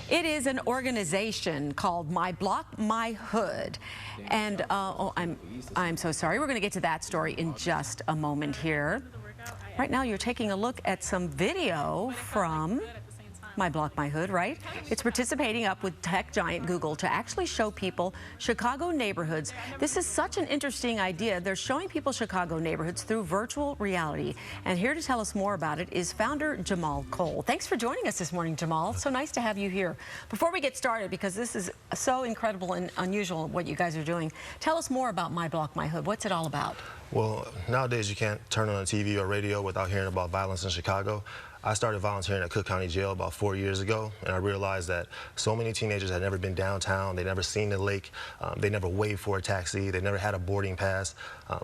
It is an organization called My Block, My Hood. And I'm so sorry. We're going to get to that story in just a moment here. Right now, you're taking a look at some video from My Block, My Hood, right? It's participating up with tech giant Google to actually show people Chicago neighborhoods. This is such an interesting idea. They're showing people Chicago neighborhoods through virtual reality. And here to tell us more about it is founder Jamal Cole. Thanks for joining us this morning, Jamal. So nice to have you here. Before we get started, because this is so incredible and unusual what you guys are doing, tell us more about My Block, My Hood. What's it all about? Well, nowadays you can't turn on TV or radio without hearing about violence in Chicago. I started volunteering at Cook County Jail about 4 years ago, and I realized that so many teenagers had never been downtown, they never seen the lake, they never waited for a taxi, they never had a boarding pass,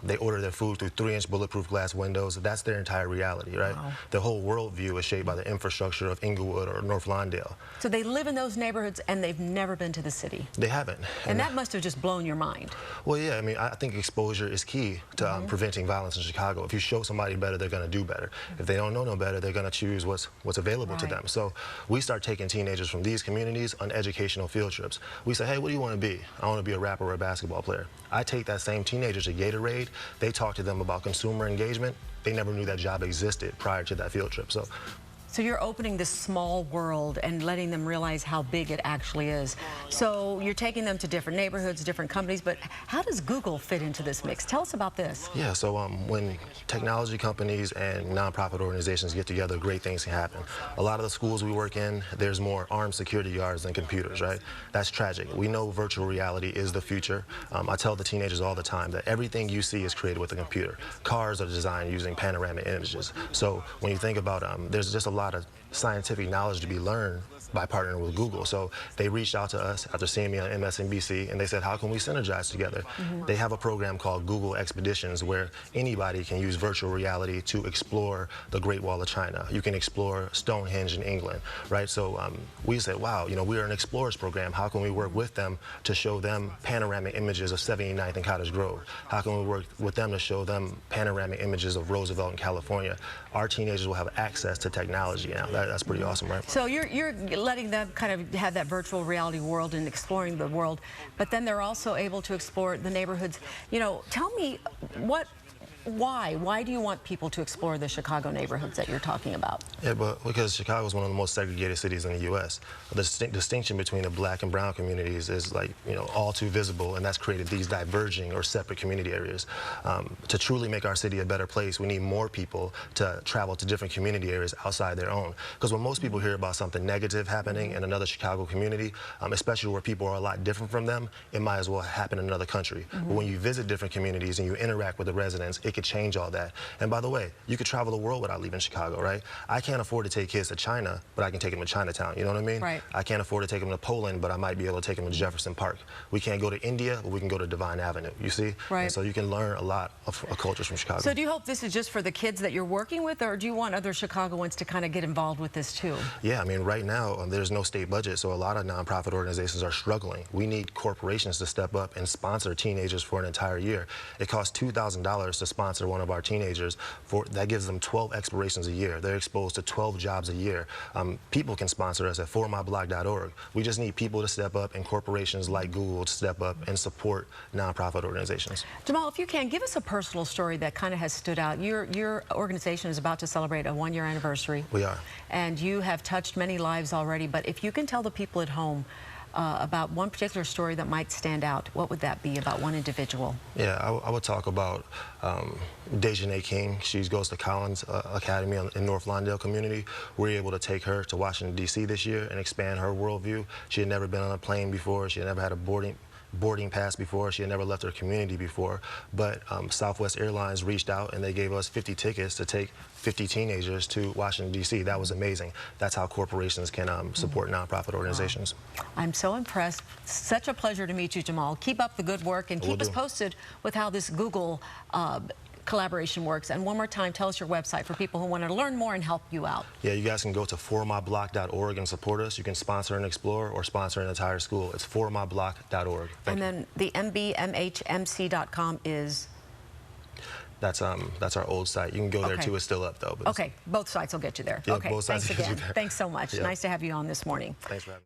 they order their food through 3-inch bulletproof glass windows. That's their entire reality, right? Wow. Their whole worldview is shaped by the infrastructure of Inglewood or North Lawndale. So they live in those neighborhoods and they've never been to the city? They haven't. And that must have just blown your mind. Well, yeah, I mean, I think exposure is key to preventing violence in Chicago. If you show somebody better, they're going to do better. If they don't know no better, they're going to choose what's available to them. So we start taking teenagers from these communities on educational field trips. We say, hey, what do you want to be? I want to be a rapper or a basketball player. I take that same teenager to Gatorade. They talk to them about consumer engagement. They never knew that job existed prior to that field trip. So you're opening this small world and letting them realize how big it actually is. So you're taking them to different neighborhoods, different companies, but how does Google fit into this mix? Tell us about this. Yeah, so when technology companies and nonprofit organizations get together, great things can happen. A lot of the schools we work in, there's more armed security guards than computers, right? That's tragic. We know virtual reality is the future. I tell the teenagers all the time that everything you see is created with a computer. Cars are designed using panoramic images. So when you think about there's just a lot of scientific knowledge to be learned by partnering with Google. So they reached out to us after seeing me on MSNBC and they said, how can we synergize together? They have a program called Google Expeditions where anybody can use virtual reality to explore the Great Wall of China. You can explore Stonehenge in England, right? So we said, wow, you know, we're an explorers program. How can we work with them to show them panoramic images of 79th and Cottage Grove? How can we work with them to show them panoramic images of Roosevelt in California? Our teenagers will have access to technology now. That's pretty awesome, right? So you're letting them kind of have that virtual reality world and exploring the world, but then they're also able to explore the neighborhoods. You know, tell me why do you want people to explore the Chicago neighborhoods that you're talking about? Yeah, but because Chicago is one of the most segregated cities in the U.S. The distinction between the black and brown communities is, like, you know, all too visible, and that's created these diverging or separate community areas. To truly make our city a better place, we need more people to travel to different community areas outside their own. Because when most people hear about something negative happening in another Chicago community, especially where people are a lot different from them, it might as well happen in another country. But when you visit different communities and you interact with the residents, it could change all that. And by the way, you could travel the world without leaving Chicago, right? I can't afford to take kids to China, but I can take them to Chinatown, you know what I mean? Right. I can't afford to take them to Poland, but I might be able to take them to Jefferson Park. We can't go to India, but we can go to Divine Avenue, you see? Right. And so you can learn a lot of cultures from Chicago. So do you hope this is just for the kids that you're working with, or do you want other Chicagoans to kind of get involved with this too? Yeah, I mean, right now, there's no state budget, so a lot of nonprofit organizations are struggling. We need corporations to step up and sponsor teenagers for an entire year. It costs $2,000 to sponsor one of our teenagers. That gives them 12 explorations a year. They're exposed to 12 jobs a year. People can sponsor us at formyblock.org. We just need people to step up and corporations like Google to step up and support nonprofit organizations. Jamal, if you can, give us a personal story that kind of has stood out. Your organization is about to celebrate a 1-year anniversary. We are. And you have touched many lives already, but if you can tell the people at home about one particular story that might stand out, what would that be about one individual? Yeah, I would talk about Dejanay King. She goes to Collins Academy in North Lawndale community. We were able to take her to Washington, D.C. this year and expand her worldview. She had never been on a plane before. She had never had a boarding pass before. She had never left her community before, but Southwest Airlines reached out and they gave us 50 tickets to take 50 teenagers to Washington, D.C. That was amazing. That's how corporations can support nonprofit organizations. Wow. I'm so impressed. Such a pleasure to meet you, Jamal. Keep up the good work and keep us posted with how this Google collaboration works. And one more time, tell us your website for people who want to learn more and help you out. Yeah, you guys can go to formyblock.org and support us. You can sponsor an explorer or sponsor an entire school. It's formyblock.org. And then the mbmhmc.com is? That's our old site. You can go there too. It's still up though. Okay, both sites will get you there. Yeah, okay, both sites thanks again. Thanks so much. Yeah. Nice to have you on this morning. Thanks for having me.